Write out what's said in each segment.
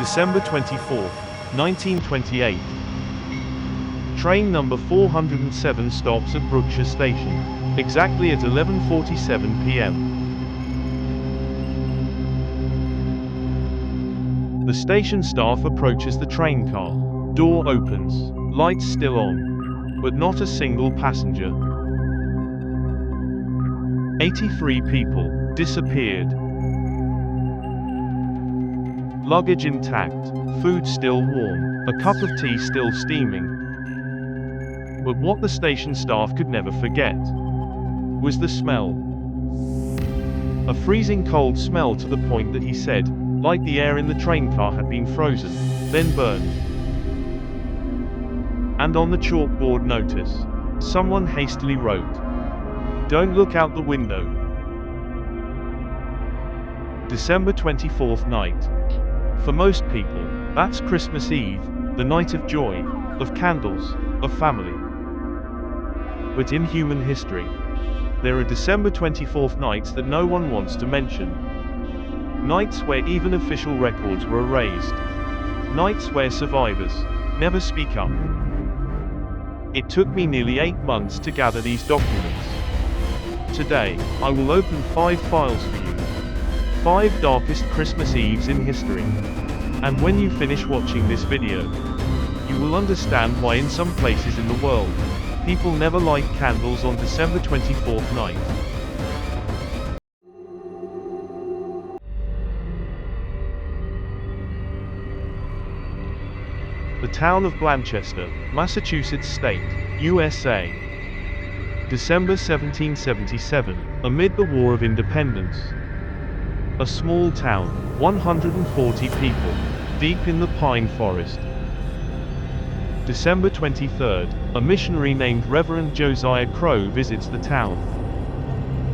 December 24, 1928. Train number 407 stops at Brookshire Station, exactly at 11:47 p.m. The station staff approaches the train car. Door opens, lights still on, but not a single passenger. 83 people disappeared. Luggage intact, food still warm, a cup of tea still steaming. But what the station staff could never forget was the smell. A freezing cold smell, to the point that he said, like the air in the train car had been frozen, then burned. And on the chalkboard notice, someone hastily wrote, "Don't look out the window." December 24th night. For most people, that's Christmas Eve, the night of joy, of candles, of family. But in human history, there are December 24th nights that no one wants to mention. Nights where even official records were erased. Nights where survivors never speak up. It took me nearly 8 months to gather these documents. Today, I will open 5 files for you. 5 darkest Christmas Eves in history. And when you finish watching this video, you will understand why in some places in the world, people never light candles on December 24th night. The town of Blanchester, Massachusetts State, USA. December 1777, amid the War of Independence. A small town, 140 people, deep in the pine forest. December 23rd, a missionary named Reverend Josiah Crow visits the town.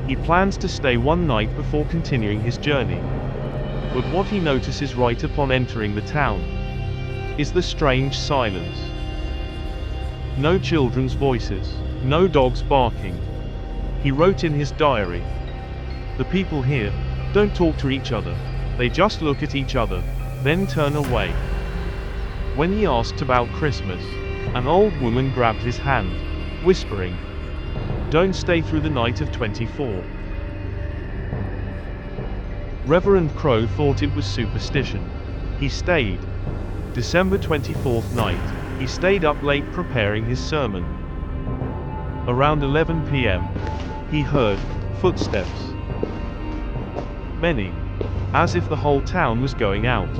He plans to stay one night before continuing his journey. But what he notices right upon entering the town is the strange silence. No children's voices, no dogs barking. He wrote in his diary, "The people here don't talk to each other. They just look at each other, then turn away." When he asked about Christmas, an old woman grabbed his hand, whispering, "Don't stay through the night of 24. Reverend Crow thought it was superstition. He stayed. December 24th night, he stayed up late preparing his sermon. Around 11 p.m., he heard footsteps. Many, as if the whole town was going out.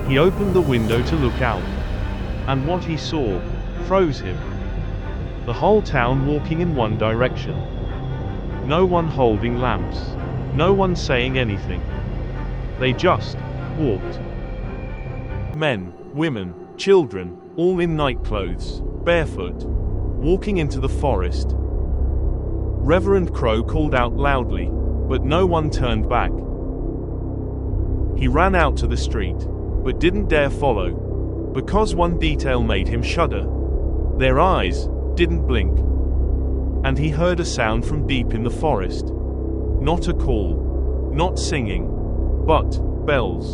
He opened the window to look out, and what he saw froze him. The whole town walking in one direction. No one holding lamps, no one saying anything. They just walked. Men, women, children, all in night clothes, barefoot, walking into the forest. Reverend Crow called out loudly, but no one turned back. He ran out to the street, but didn't dare follow, because one detail made him shudder. Their eyes didn't blink. And he heard a sound from deep in the forest. Not a call, not singing, but bells.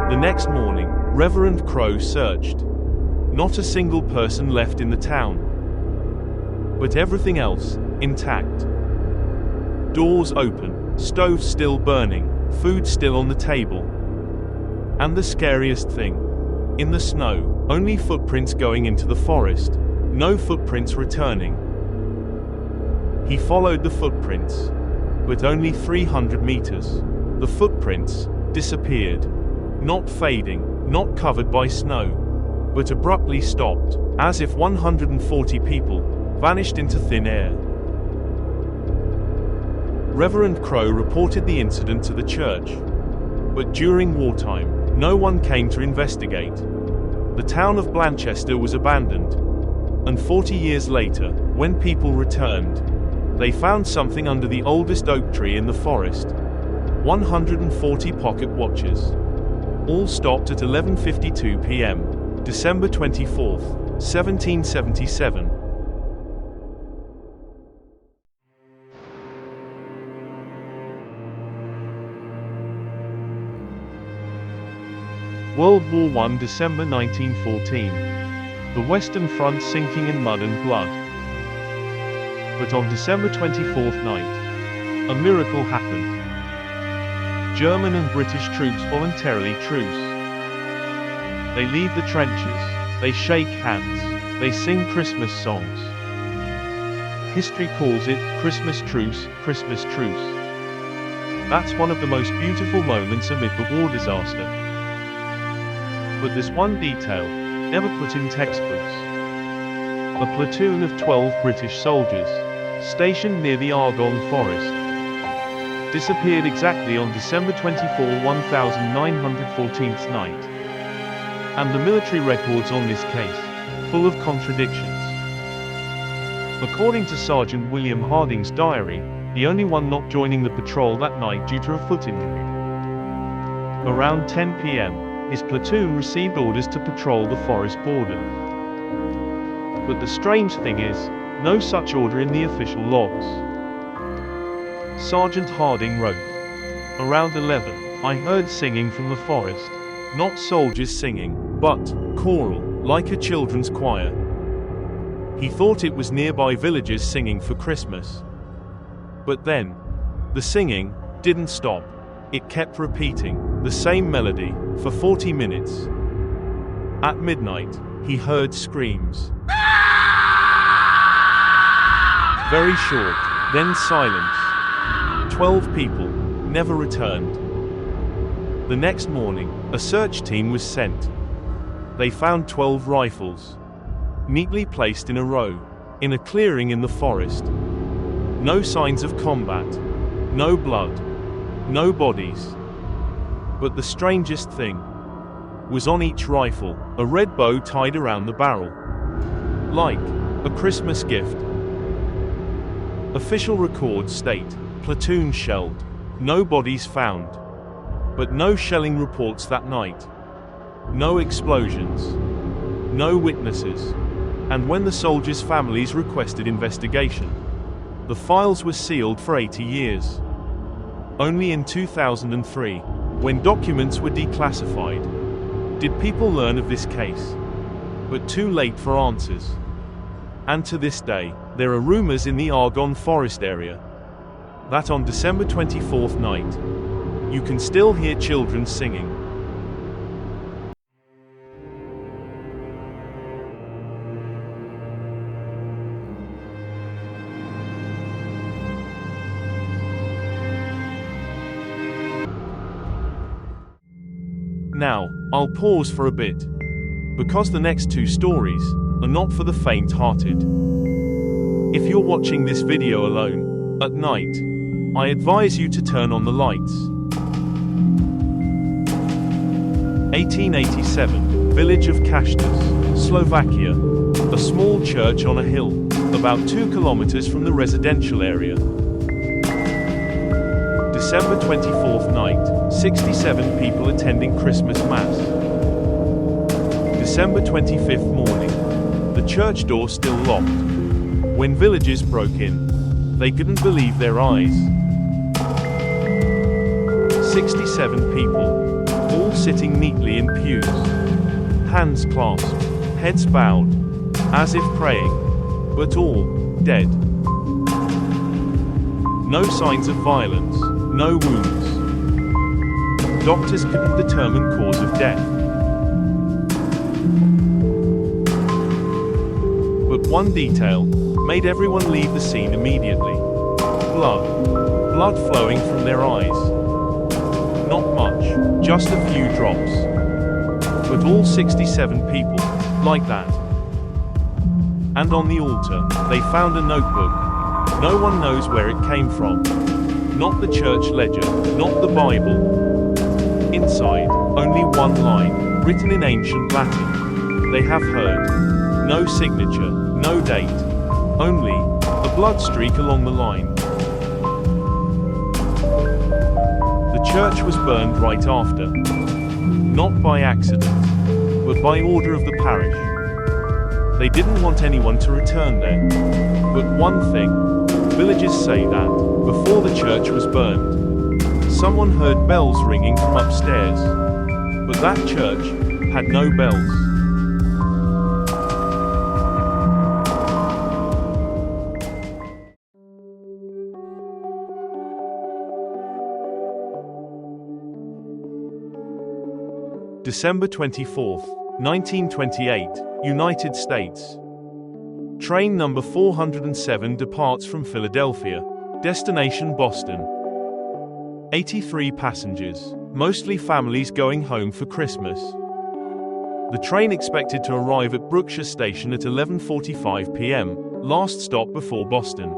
The next morning, Reverend Crow searched. Not a single person left in the town. But everything else, intact. Doors open, stoves still burning, food still on the table. And the scariest thing, in the snow, only footprints going into the forest, no footprints returning. He followed the footprints, but only 300 meters. The footprints disappeared. Not fading, not covered by snow, but abruptly stopped, as if 140 people vanished into thin air. Reverend Crow reported the incident to the church. But during wartime, no one came to investigate. The town of Blanchester was abandoned. And 40 years later, when people returned, they found something under the oldest oak tree in the forest. 140 pocket watches. All stopped at 11:52 p.m., December 24th, 1777. World War I, December 1914. The Western Front sinking in mud and blood. But on December 24th night, a miracle happened. German and British troops voluntarily truce. They leave the trenches, they shake hands, they sing Christmas songs. History calls it Christmas truce, Christmas truce. That's one of the most beautiful moments amid the war disaster. But there's one detail, never put in textbooks. A platoon of 12 British soldiers, stationed near the Argonne Forest, disappeared exactly on December 24, 1914th night. And the military records on this case, full of contradictions. According to Sergeant William Harding's diary, the only one not joining the patrol that night due to a foot injury. Around 10 p.m., his platoon received orders to patrol the forest border. But the strange thing is, no such order in the official logs. Sergeant Harding wrote, "Around 11, I heard singing from the forest. Not soldiers singing, but choral, like a children's choir. He thought it was nearby villagers singing for Christmas. But then, the singing didn't stop. It kept repeating the same melody for 40 minutes. At midnight, he heard screams. Very short, then silence. 12 people never returned. The next morning, a search team was sent. They found 12 rifles, neatly placed in a row, in a clearing in the forest. No signs of combat, no blood, no bodies. But the strangest thing was on each rifle, a red bow tied around the barrel, like a Christmas gift. Official records state, platoon shelled, no bodies found. But no shelling reports that night. No explosions. No witnesses. And when the soldiers' families requested investigation, the files were sealed for 80 years. Only in 2003, when documents were declassified, did people learn of this case. But too late for answers. And to this day, there are rumors in the Argonne Forest area that on December 24th night, you can still hear children singing. Now, I'll pause for a bit, because the next two stories are not for the faint-hearted. If you're watching this video alone, at night, I advise you to turn on the lights. 1887, village of Kashtas, Slovakia, a small church on a hill, about 2 kilometers from the residential area. December 24th night, 67 people attending Christmas Mass. December 25th morning, the church door still locked. When villagers broke in, they couldn't believe their eyes. 67 people, all sitting neatly in pews, hands clasped, heads bowed, as if praying, but all dead. No signs of violence, no wounds. Doctors couldn't determine cause of death. But one detail made everyone leave the scene immediately. Blood. Blood flowing from their eyes. Not much, just a few drops. But all 67 people, like that. And on the altar, they found a notebook. No one knows where it came from. Not the church ledger, not the Bible. Inside, only one line, written in ancient Latin. They have heard. No signature, no date. Only a blood streak along the line. The church was burned right after. Not by accident, but by order of the parish. They didn't want anyone to return there. But one thing, villagers say that, before the church was burned, someone heard bells ringing from upstairs. But that church had no bells. December 24th, 1928, United States. Train number 407 departs from Philadelphia. Destination Boston. 83 passengers, mostly families going home for Christmas. The train expected to arrive at Brookshire Station at 11:45 p.m., last stop before Boston.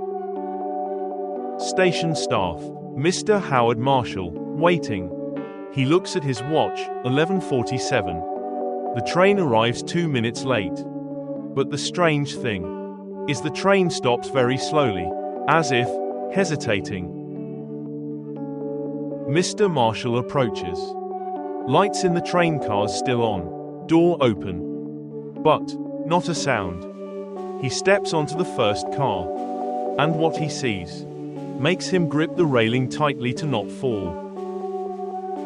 Station staff, Mr. Howard Marshall, waiting. He looks at his watch, 11:47. The train arrives 2 minutes late. But the strange thing is the train stops very slowly, as if hesitating. Mr. Marshall approaches. Lights in the train cars still on. Door open. But not a sound. He steps onto the first car. And what he sees makes him grip the railing tightly to not fall.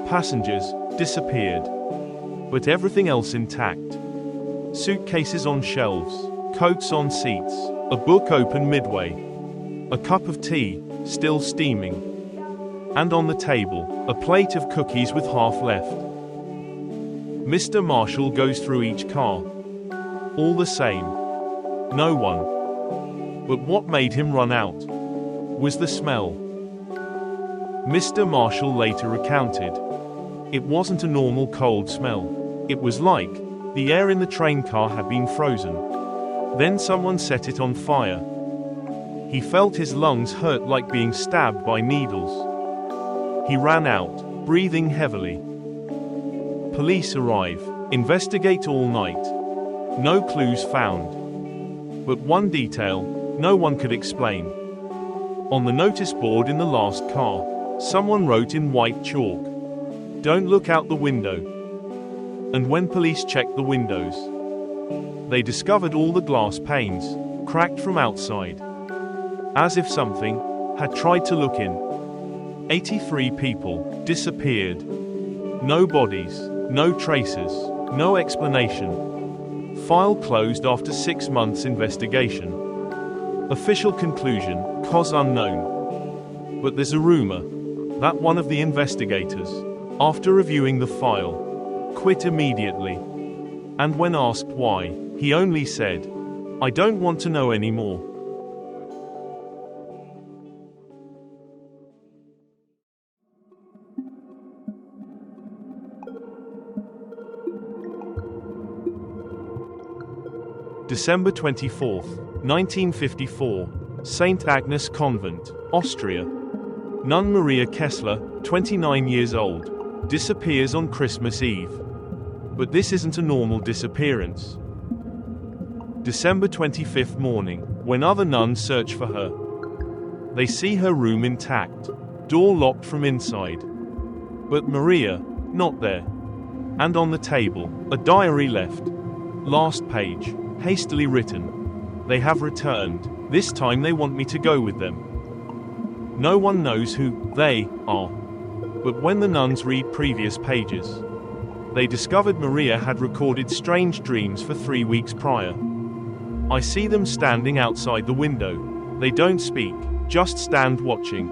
Passengers disappeared. But everything else intact. Suitcases on shelves, coats on seats, a book open midway, a cup of tea, still steaming, and on the table, a plate of cookies with half left. Mr. Marshall goes through each car. All the same. No one. But what made him run out was the smell. Mr. Marshall later recounted. It wasn't a normal cold smell. It was like the air in the train car had been frozen. Then someone set it on fire. He felt his lungs hurt like being stabbed by needles. He ran out, breathing heavily. Police arrive, investigate all night. No clues found. But one detail, no one could explain. On the notice board in the last car, someone wrote in white chalk, "Don't look out the window." And when police checked the windows, they discovered all the glass panes, cracked from outside. As if something had tried to look in. 83 people disappeared. No bodies, no traces, no explanation. File closed after 6 months investigation. Official conclusion, cause unknown. But there's a rumor that one of the investigators, after reviewing the file, quit immediately. And when asked why, he only said, "I don't want to know anymore." December 24th, 1954, St. Agnes Convent, Austria. Nun Maria Kessler, 29 years old, disappears on Christmas Eve. But this isn't a normal disappearance. December 25th morning, when other nuns search for her, they see her room intact, door locked from inside. But Maria, not there. And on the table, a diary left. Last page, hastily written. "They have returned. This time they want me to go with them." No one knows who they are. But when the nuns read previous pages, they discovered Maria had recorded strange dreams for 3 weeks prior. "I see them standing outside the window. They don't speak, just stand watching.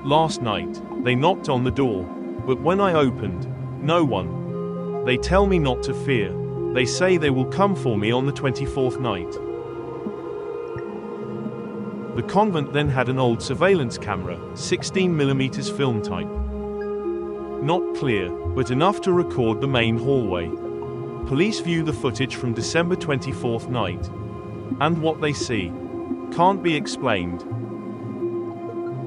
Last night, they knocked on the door, but when I opened, no one. They tell me not to fear. They say they will come for me on the 24th night." The convent then had an old surveillance camera, 16mm film type. Not clear, but enough to record the main hallway. Police view the footage from December 24th night. And what they see can't be explained.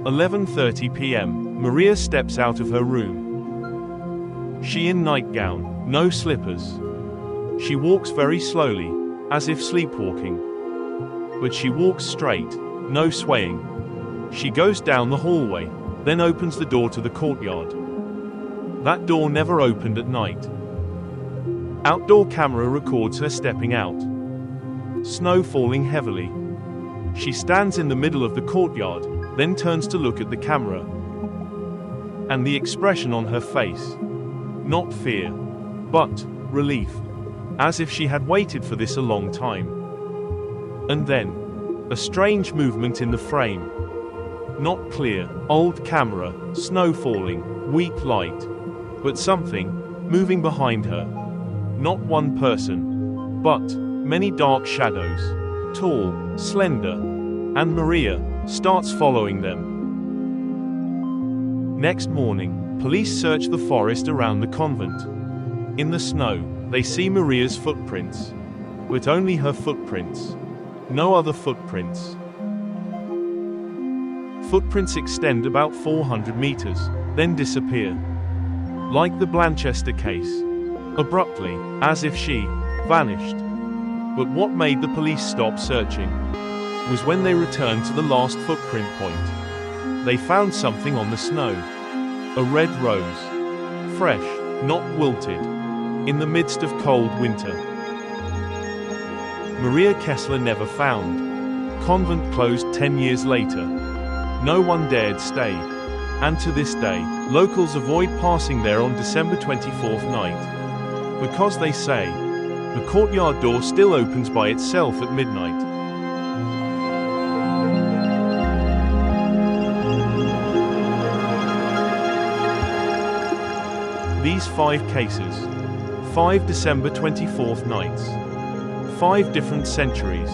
11:30 p.m., Maria steps out of her room. She in nightgown, no slippers. She walks very slowly, as if sleepwalking. But she walks straight, no swaying. She goes down the hallway, then opens the door to the courtyard. That door never opened at night. Outdoor camera records her stepping out. Snow falling heavily. She stands in the middle of the courtyard, then turns to look at the camera. And the expression on her face Not fear, but relief. As if she had waited for this a long time. And then, a strange movement in the frame. Not clear, old camera, snow falling, weak light. But something, moving behind her. Not one person, but many dark shadows. Tall, slender. And Maria starts following them. Next morning, police search the forest around the convent. In the snow, they see Maria's footprints. But only her footprints. No other footprints. Footprints extend about 400 meters, then disappear. Like the Blanchester case. Abruptly, as if she vanished. But what made the police stop searching was when they returned to the last footprint point. They found something on the snow. A red rose. Fresh, not wilted. In the midst of cold winter. Maria Kessler never found. Convent closed 10 years later. No one dared stay. And to this day, locals avoid passing there on December 24th night. Because they say, the courtyard door still opens by itself at midnight. These 5 cases. 5 December 24th nights. 5 different centuries.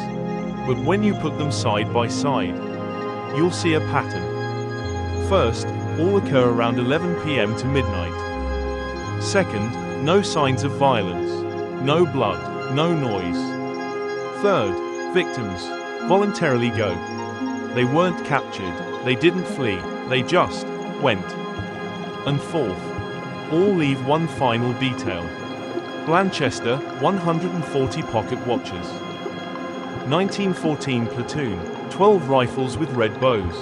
But when you put them side by side, you'll see a pattern. First, all occur around 11 p.m. to midnight. Second, no signs of violence. No blood, no noise. Third, victims voluntarily go. They weren't captured, they didn't flee, they just went. And fourth, all leave one final detail. Blanchester, 140 pocket watches. 1914 platoon, 12 rifles with red bows.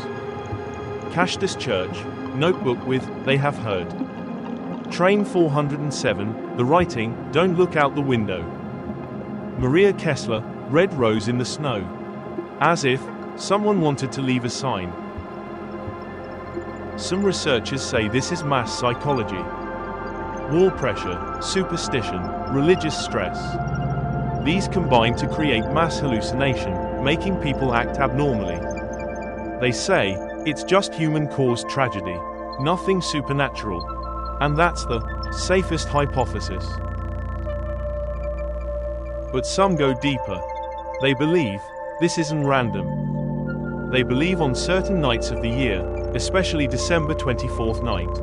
Cashtas Church, notebook with, they have heard. Train 407, the writing, don't look out the window. Maria Kessler, red rose in the snow. As if someone wanted to leave a sign. Some researchers say this is mass psychology. War pressure, superstition, religious stress. These combine to create mass hallucination, making people act abnormally. They say, it's just human-caused tragedy, nothing supernatural. And that's the safest hypothesis. But some go deeper. They believe this isn't random. They believe on certain nights of the year, especially December 24th night,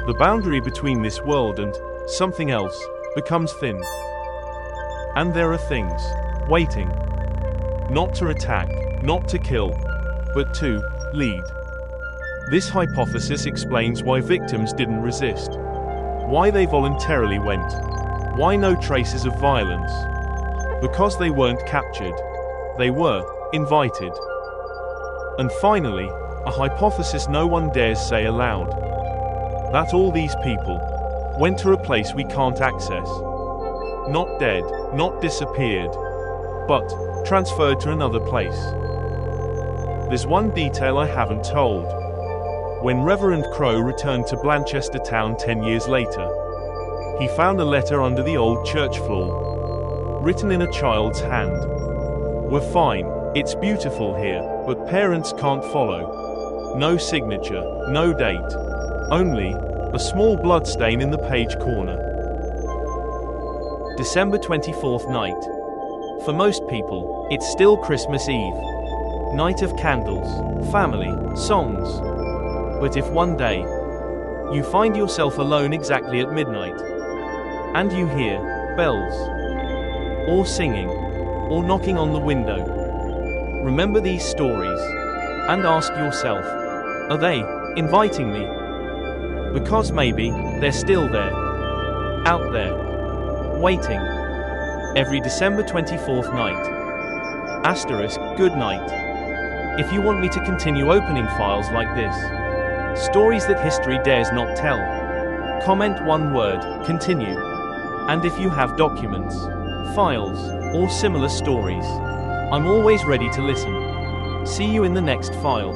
the boundary between this world and something else becomes thin. And there are things waiting. Not to attack, not to kill, but to lead. This hypothesis explains why victims didn't resist. Why they voluntarily went. Why no traces of violence. Because they weren't captured. They were invited. And finally, a hypothesis no one dares say aloud. That all these people went to a place we can't access. Not dead, not disappeared, but transferred to another place. There's one detail I haven't told. When Reverend Crowe returned to Blanchester town 10 years later, he found a letter under the old church floor, written in a child's hand. We're fine, it's beautiful here, but parents can't follow. No signature, no date. Only a small blood stain in the page corner. December 24th night. For most people, it's still Christmas Eve. Night of candles, family, songs. But if one day, you find yourself alone exactly at midnight, and you hear bells, or singing, or knocking on the window, remember these stories, and ask yourself, are they inviting me? Because maybe they're still there, out there, waiting. Every December 24th night. Asterisk, good night. If you want me to continue opening files like this, stories that history dares not tell, comment one word, continue. And if you have documents, files, or similar stories, I'm always ready to listen. See you in the next file.